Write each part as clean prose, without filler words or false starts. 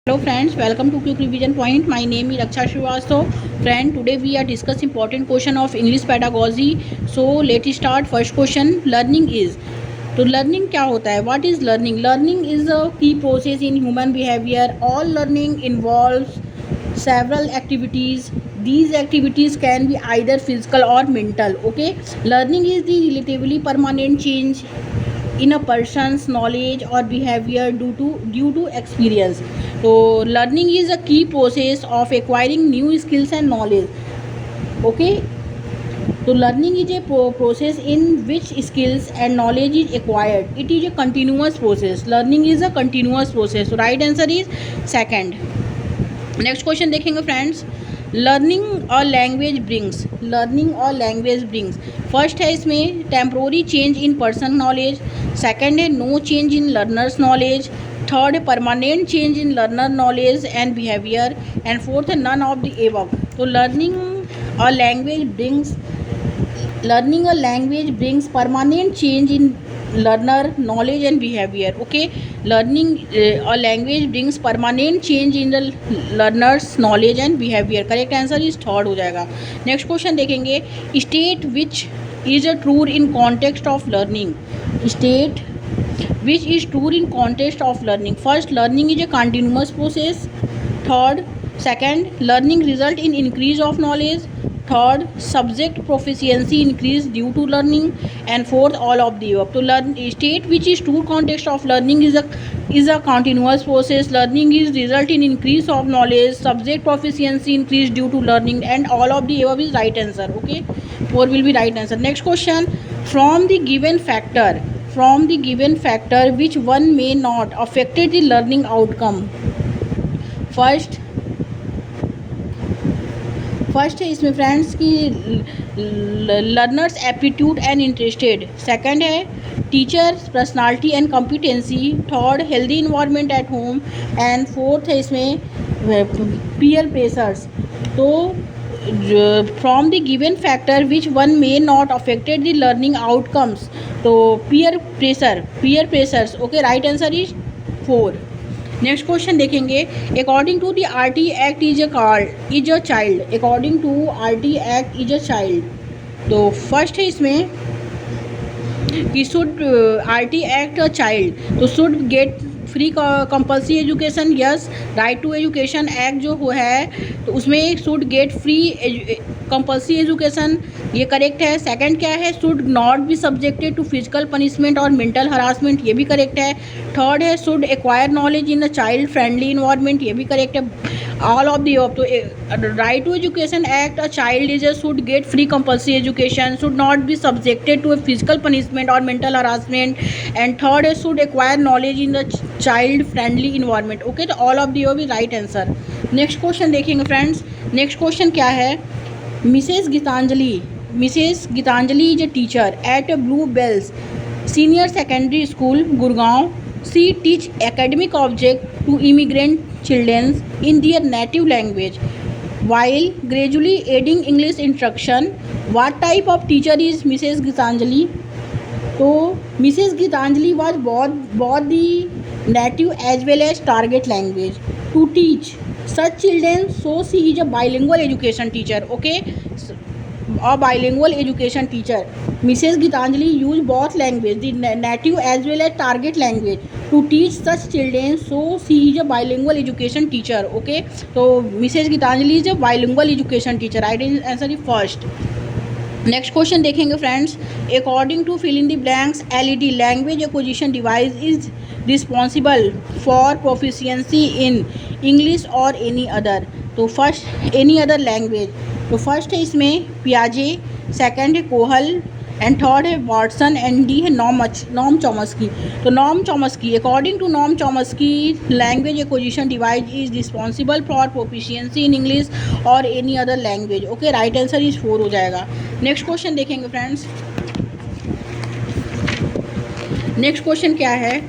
Hello friends, welcome to Quick Revision Point. My name is Raksha Srivastava. Friend, today we are discussing important question of English pedagogy. So let's start. First question, learning is. तो learning क्या होता है? What is learning? Learning is a की process in human behaviour. All learning involves several activities. These activities can be either physical or mental. Okay, learning is the relatively permanent change in a person's knowledge or behavior due to experience. So learning is a key process of acquiring new skills and knowledge. Okay, so learning is a process in which skills and knowledge is acquired. It is a continuous process. Learning is a continuous process. So right answer is second. Next question देखेंगे friends. Learning और language brings. Learning और language brings. First है इसमें temporary change in person knowledge. Second है no change in learners knowledge. Third है permanent change in learner knowledge and behaviour. And fourth है none of the above. तो learning और language brings permanent change in learner knowledge and behavior. Okay, learning or language brings permanent change in the learner's knowledge and behavior. Correct answer is third हो जाएगा. Next question देखेंगे. State which is a true in context of learning. State which is true in context of learning. First, learning is a continuous process. Third, second, learning result in increase of knowledge. Third, subject proficiency increase due to learning. And fourth, all of the above. तो learn state which is true context of learning is a continuous process. Learning is result in increase of knowledge. Subject proficiency increase due to learning, and all of the above is right answer. Okay, 4 will be right answer. Next question. From the given factor which one may not affected the learning outcome. First है इसमें friends की learners aptitude and interested. Second है teachers personality and competency. Third, healthy environment at home. And fourth है इसमें peer pressures. तो from the given factor which one may not affected the learning outcomes. तो peer pressures. Okay, right answer is 4. Next question देखेंगे. According to the RT act is a child. According to RT act is a child. तो first है इसमें कि should RT act a child. तो should get free compulsory education. Yes, right to education act जो है तो उसमें should get free compulsory education, ये करेक्ट है. सेकंड क्या है, should not be subjected to physical punishment और मेंटल हरासमेंट, ये भी करेक्ट है. थर्ड है should acquire knowledge in a child friendly environment, ये भी करेक्ट है. All of the above. तो right to education act a child is should get free compulsory education, should not be subjected to physical punishment और mental harassment. And third है should acquire knowledge in the child friendly environment. Okay, तो all of the above is right answer. Next question देखेंगे friends. Next question क्या है. Mrs Gitanjali is a teacher at Blue Bells senior secondary school Gurgaon. She teach academic object to immigrant children in their native language while gradually adding English instruction. What type of teacher is Mrs. Gitanjali? So Mrs. Gitanjali was both the native as well as target language to teach such children. So she is a bilingual education teacher. Okay, a bilingual education teacher. Mrs. Gitanjali used both language, the native as well as target language, to teach such children. So she is a bilingual education teacher. Okay, so Mrs. Gitanjali is a bilingual education teacher. Right answer is first. Next question देखेंगे friends. According to fill in the blanks, LED language acquisition device is responsible for proficiency in English और any other. तो first any other language. तो first है इसमें पियाजे, second है Kohl, and third है Watson, and D है Noam Chomsky. तो Noam Chomsky, according to Noam Chomsky, language acquisition device is responsible for proficiency in English और any other language. Okay, right answer is 4 हो जाएगा. Next question देखेंगे friends. Next question क्या है.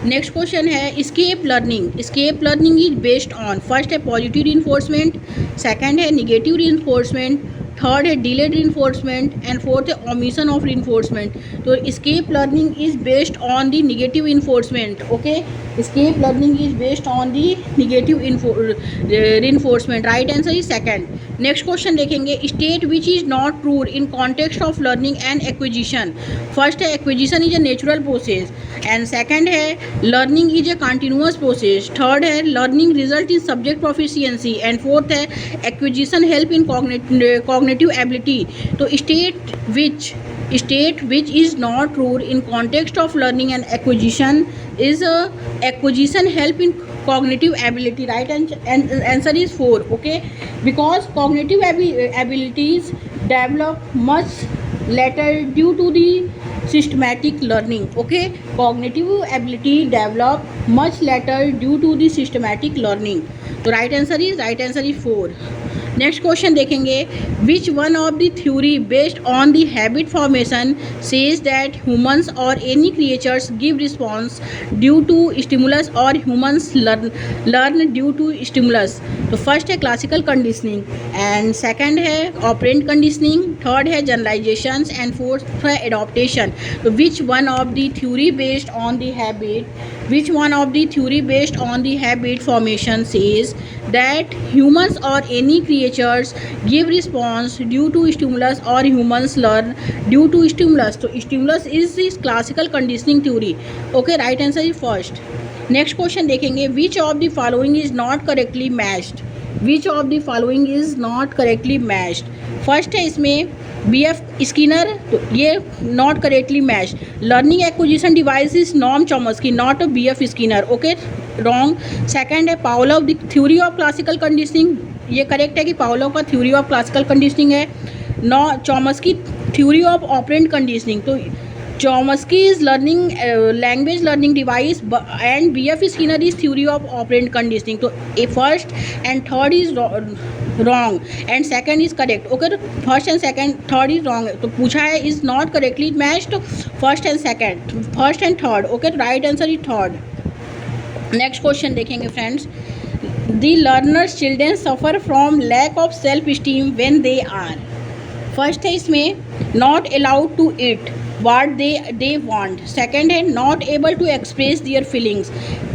Next question है escape learning. Escape learning is based on. First है positive reinforcement, second है negative reinforcement, third है डिलेड reinforcement एंड फोर्थ है omission ऑफ reinforcement. तो escape learning is based on the negative reinforcement. Okay, escape learning is based on the negative reinforcement. Right answer is second. Next question देखेंगे state which is not true in context of learning and acquisition. First है acquisition is a natural process and second है learning is a continuous process. Third है learning result in subject proficiency and fourth है acquisition help in cognitive ability. तो state which is not true in context of learning and acquisition is acquisition help in cognitive ability. Right and answer is 4. Okay, because cognitive abilities develop much later due to the systematic learning. Okay, cognitive ability develop much later due to the systematic learning. तो right answer is 4. Next question देखेंगे which one of the theory based on the habit formation says that humans और any creatures give response due to stimulus और humans learn due to stimulus. तो first है classical conditioning and second है operant conditioning, third है generalisations and fourth है adaptation. तो which one of the theory based on the habit formation says that humans और any creatures give response due to stimulus or humans learn due to stimulus. तो stimulus is this classical conditioning theory. Okay, right answer is first. Next question देखेंगे which of the following is not correctly matched. First है इसमें BF Skinner, तो ये not correctly match. Learning acquisition device is Noam Chomsky not BF Skinner. Okay, wrong. Second है Pavlov the theory of classical conditioning, ये correct है कि Pavlov का theory of classical conditioning है. Chomsky theory of operant conditioning, तो Chomsky is learning language learning device and BF Skinner is theory of operant conditioning. तो ए first and third is wrong and second is correct. Okay, तो first and second third is wrong. तो पूछा है is not correctly matched first and third. Okay, तो right answer is third. Next question देखेंगे friends. The learners children suffer from lack of self esteem when they are. First है इसमें not allowed to eat what they want. Second है not able to express their feelings.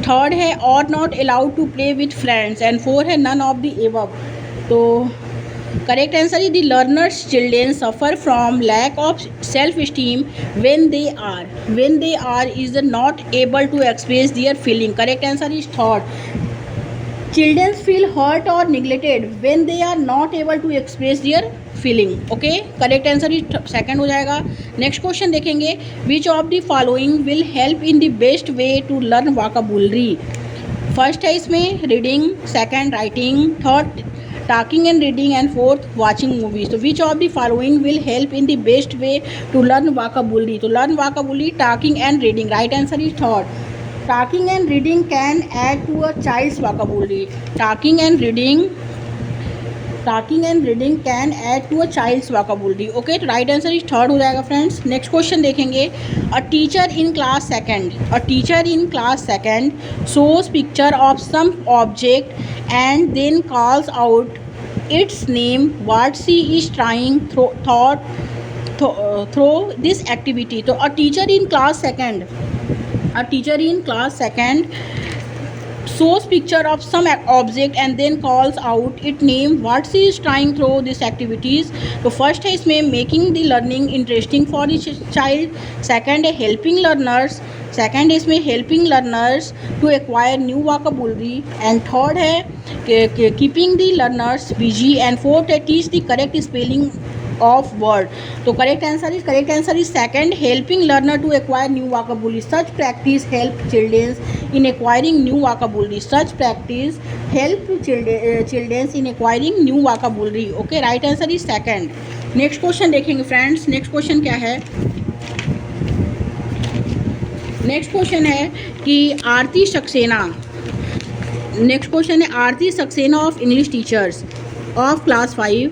Third है or not allowed to play with friends and four है none of the above. तो correct answer is the learners children suffer from lack of self esteem when they are is not able to express their feeling. Correct answer is third. Children feel hurt or neglected when they are not able to express their feeling. Okay, correct answer is second हो जाएगा. Next question देखेंगे which of the following will help in the best way to learn vocabulary. First है इसमें reading, second writing, third talking and reading and fourth watching movies. So which of the following will help in the best way to learn vocabulary? To learn vocabulary, talking and reading. Right answer is third. Talking and reading can add to a child's vocabulary. Talking and reading can add to a child's vocabulary. Okay, तो right answer is third हो जाएगा friends. Next question देखेंगे. A teacher in class second shows picture of some object and then calls out its name. What she is trying through this activity. तो a teacher in class second shows picture of some object and then calls out its name. What she is trying through these activities. तो first है इसमें making the learning interesting for the child. Second है helping learners to acquire new vocabulary and third है keeping the learners busy and fourth है teach the correct spelling of word. तो correct answer is second, helping learner to acquire new vocabulary. Such practice help children in acquiring new vocabulary. Okay, right answer is second. Next question देखेंगे friends. Next question क्या है. Next question है कि Aarti Saxena of English teachers of class 5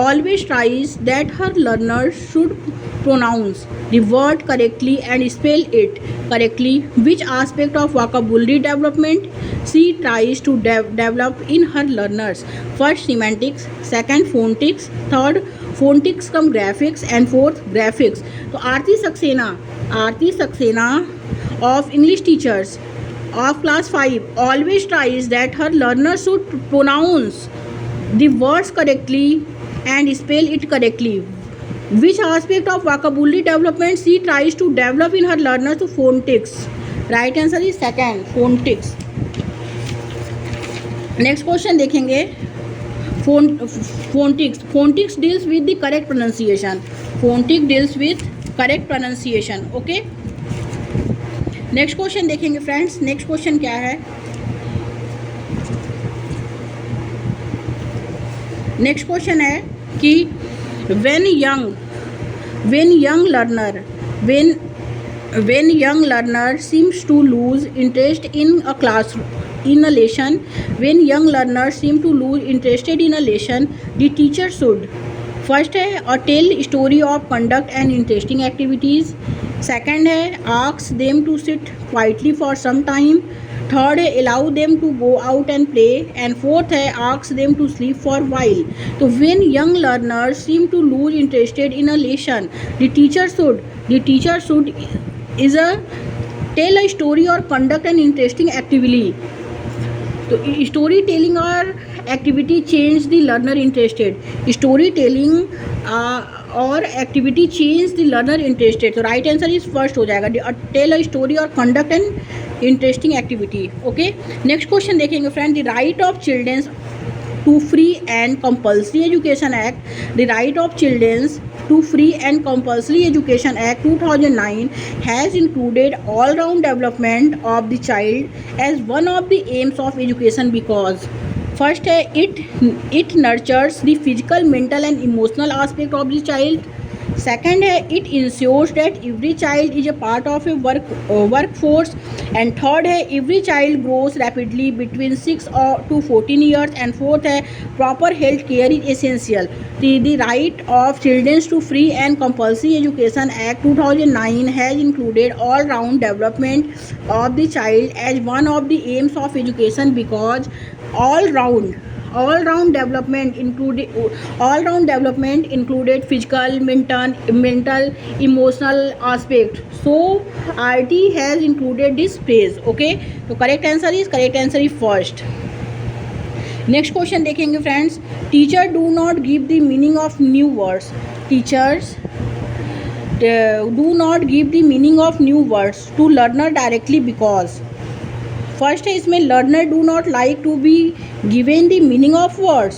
always tries that her learners should pronounce the word correctly and spell it correctly? Which aspect of vocabulary development she tries to develop in her learners? First, semantics. Second, phonetics. Third, phonetics cum graphics. And fourth, graphics. तो आरती Saxena of English teachers of class 5 always tries that her learners should pronounce the words correctly and spell it correctly. Which aspect of vocabulary development she tries to develop in her learners to phonetics? Right answer is second, phonetics. Next question देखेंगे phonetics deals with the correct pronunciation. Phonetics deals with correct pronunciation. Okay, next question देखेंगे friends. Next question क्या है? Next question है कि when young learner seems to lose interest in a classroom in a lesson, when young learners seem to lose interested in a lesson, the teacher should first है और tell story of conduct and interesting activities. Second है ask them to sit quietly for some time. Third है allow them to go out and play. And fourth है ask them to sleep for a while. तो when young learners seem to lose interested in a lesson, the teacher should is a tell a story or conduct an interesting activity. तो story telling और activity change the learner interested. Story telling और activity change the learner interested. तो right answer is first हो जाएगा, tell a story और conduct an interesting activity. Okay, next question देखेंगे friend. The right of childrens to free and compulsory education act. The right of children to free and compulsory education act 2009 has included all round development of the child as one of the aims of education because first it nurtures the physical, mental and emotional aspect of the child. Second है it ensures that every child is a part of a workforce. And third है every child grows rapidly between 6 to 14 years. And fourth है proper health care is essential. The right of children to free and compulsory education act 2009 has included all round development of the child as one of the aims of education because all round development included physical, mental, emotional aspect. So RT has included this phrase. Okay, so correct answer is first. Next question देखेंगे friends. Teacher do not give the meaning of new words. Teachers do not give the meaning of new words to learner directly because first है इसमें learner do not like to be given the meaning of words.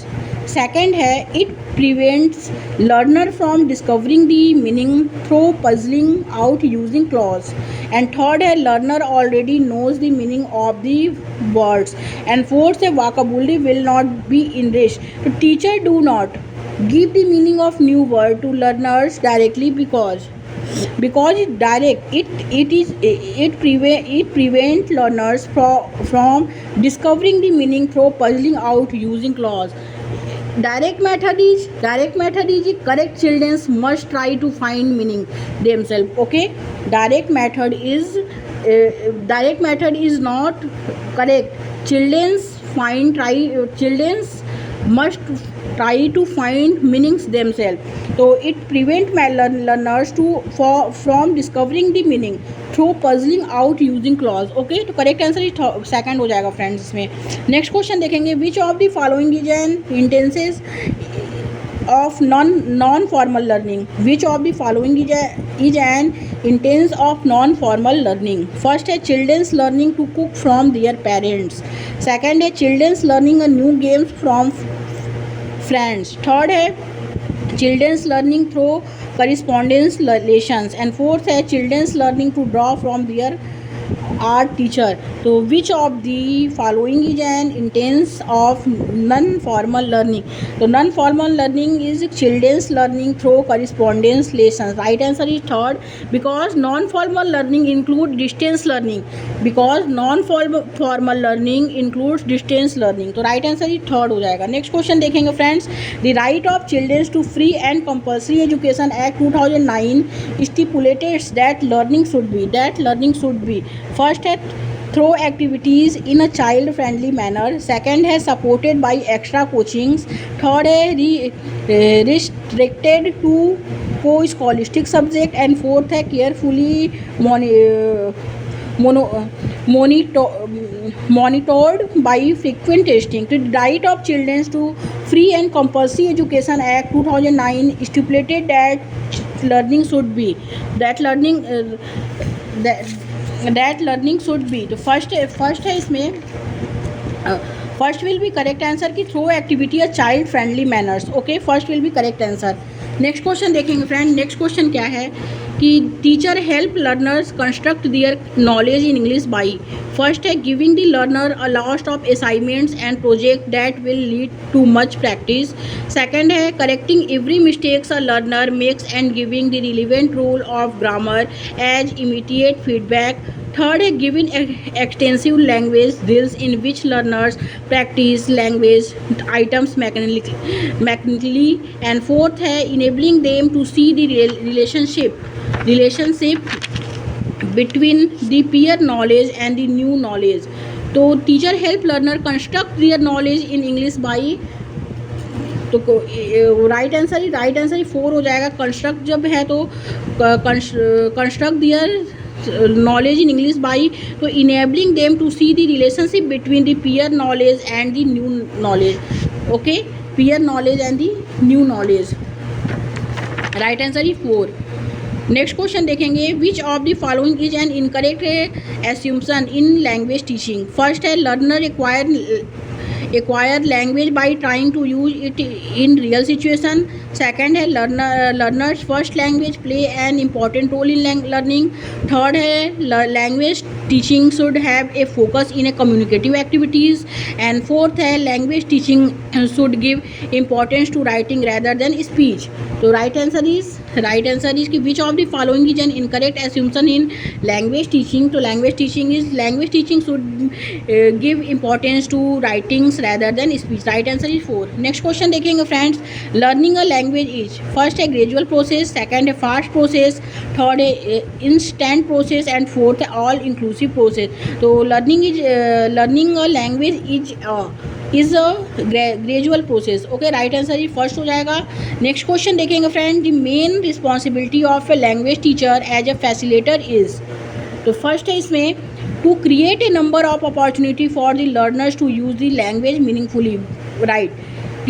Second है it prevents learner from discovering the meaning through puzzling out using clues. And third है learner already knows the meaning of the words. And fourth है vocabulary will not be enriched. तो teacher do not give the meaning of new word to learners directly because it direct it prevent learners from discovering the meaning through puzzling out using clause. Direct method is correct. Children must try to find meaning themselves. Okay, direct method is not correct. Children must try to find meanings themselves. So it prevent learners from discovering the meaning through puzzling out using clause. Okay, तो correct answer is second हो जाएगा friends इसमें. next question देखेंगे. which of the following is an instances of non formal learning. which of the following is an instance of non formal learning. first है children's learning to cook from their parents. second है children's learning a new games from friends. Third है children's learning through correspondence lessons. And fourth है children's learning to draw from their art teacher. तो which of the following is an instance of non formal learning. तो non formal learning is children's learning through correspondence lesson. Right answer is third, because non formal learning include distance learning. Because non formal learning includes distance learning. तो right answer is third हो जाएगा. Next question देखेंगे friends. The right of children's to free and compulsory education act 2009 stipulates that learning should be first है through activities in a child friendly manner, second है supported by extra coachings, third है restricted to co-scholastic subject, and fourth है carefully monitored by frequent testing. The right of children to free and compulsory education act 2009 stipulated that learning should be that learning should be. तो first है इसमें first will be correct answer कि through activity a child friendly manners. Okay, first will be correct answer. Next question देखेंगे friend. Next question क्या है कि teacher help learners construct their knowledge in English by. First है giving the learner a लॉस्ट of assignments and project that will lead to much practice. Second है correcting every mistakes a learner makes and giving the relevant rule of grammar as immediate feedback. Third है giving extensive language drills in which learners practice language items mechanically. And fourth है enabling them to see the relationship between the peer knowledge and the new knowledge. तो teacher help learner construct their knowledge in English by. तो right answer ही 4 हो जाएगा. Construct जब है तो construct their knowledge in English by तो enabling them to see the relationship between the peer knowledge and the new knowledge. Okay, peer knowledge and the new knowledge. Right answer ही 4. Next question देखेंगे. Which of the following is an incorrect assumption in language teaching. First है learner acquire language by trying to use it in real situation. Second है learners first language play an important role in learning. Third है language teaching should have a focus in a communicative activities. And fourth है language teaching should give importance to writing rather than speech. तो right answer is कि which of the following is an incorrect assumption in language teaching. तो language teaching should give importance to writings rather than speech. Right answer is 4. Next question देखेंगे friends. Learning a language is first है gradual process, second है fast process, third है instant process, and fourth है all inclusive process. तो learning a language is a gradual process. Okay, right answer is first हो जाएगा. Next question देखेंगे friend. The main responsibility of a language teacher as a facilitator is. तो first है इसमें to create a number of opportunity for the learners to use the language meaningfully. Right,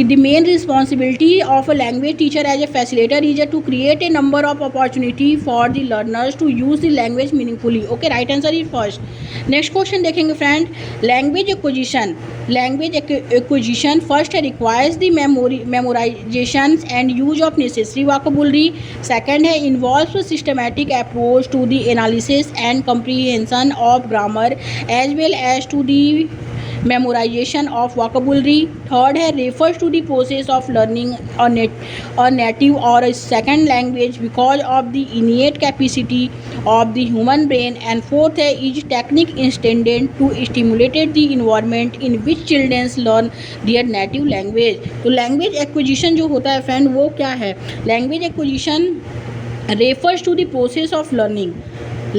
the main responsibility of a language teacher as a facilitator is to create a number of opportunity for the learners to use the language meaningfully. Okay, right answer is first. Next question देखेंगे friend. language acquisition first requires the memorization and use of necessary vocabulary. Second है involves a systematic approach to the analysis and comprehension of grammar as well as to the memorization of vocabulary. Third है refers to the process of learning a native or a second language because of the innate capacity of the human brain. And fourth है is technique intended to stimulate the environment in which children learn their native language. तो language acquisition जो होता है friend वो क्या है. language acquisition refers to the process of learning.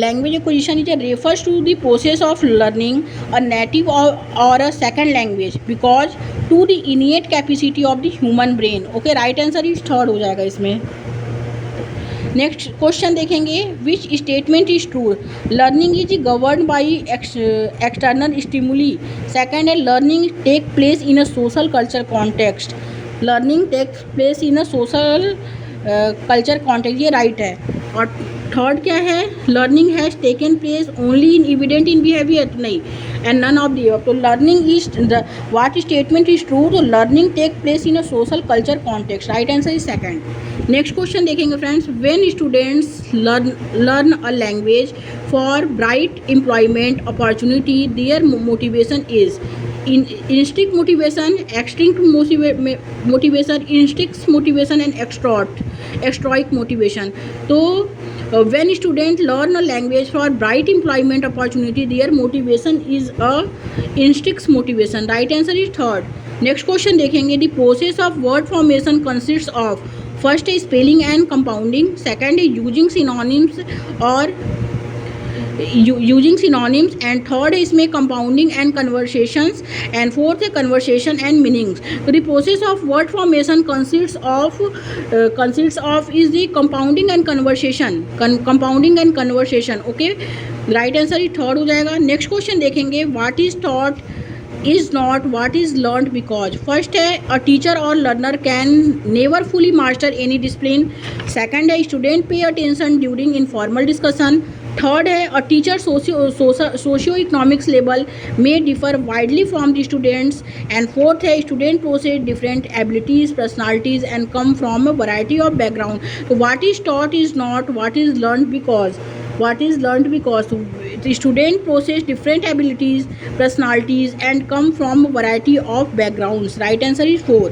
Language acquisition refers to the process of learning a native or a second language because to the innate capacity of the human brain. Okay, right answer is third हो जाएगा इसमें. Next question देखेंगे. Which statement is true. Learning is govern by external stimuli. Second है learning take place in a social culture context. Learning takes place in a social culture context, ये right है। और third क्या है, learning has taken place only in evident in behaviour, नहीं, and none of the. तो learning is what statement is true, तो learning take place in a social culture context, right answer is second. Next question देखेंगे friends, when students learn a language for bright employment opportunity, their motivation is instinct motivation, extrinsic motivation, instinct motivation and extroic motivation. So when students learn a language for bright employment opportunity, their motivation is a instinct motivation, right answer is third. Next question देखेंगे, the process of word formation consists of, first is spelling and compounding, second is using synonyms and third is इसमें compounding and conversations and fourth है conversation and meanings. So the process of word formation consists of is the compounding and conversation, okay, right answer is third हो जाएगा. Next question देखेंगे, what is taught is not what is learned because. First है, a teacher or learner can never fully master any discipline. Second है, student pay attention during informal discussion. Third है, a teacher socio economics level में differ widely from the students. And fourth है, student process different abilities, personalities and come from a variety of background. तो what is taught is not what is learned because. What is learned because the student possess different abilities, personalities and come from a variety of backgrounds. Right answer is 4.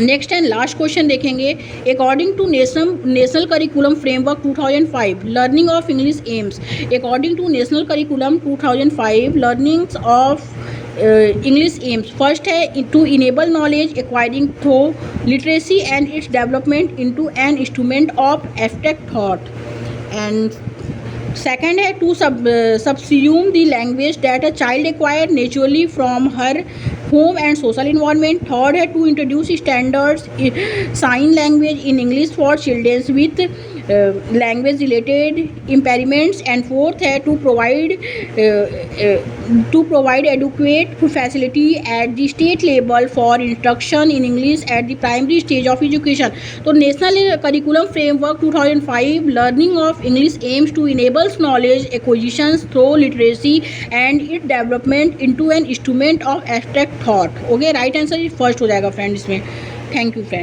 Next and last question देखेंगे, according to national curriculum framework 2005 learning of English aims. According to national curriculum 2005 learnings of English aims. First है, to enable knowledge acquiring through literacy and its development into an instrument of abstract thought. And second है, to subsume the language that a child acquired naturally from her home and social environment. Third है, to introduce standards sign language in English for children with language related impairments. And fourth है, to provide adequate facility at the state level for instruction in English at the primary stage of education. तो national curriculum framework 2005 learning of English aims to enables knowledge acquisitions through literacy and it development into an instrument of abstract thought. Okay, right answer first हो जाएगा friend इसमें. Thank you friend.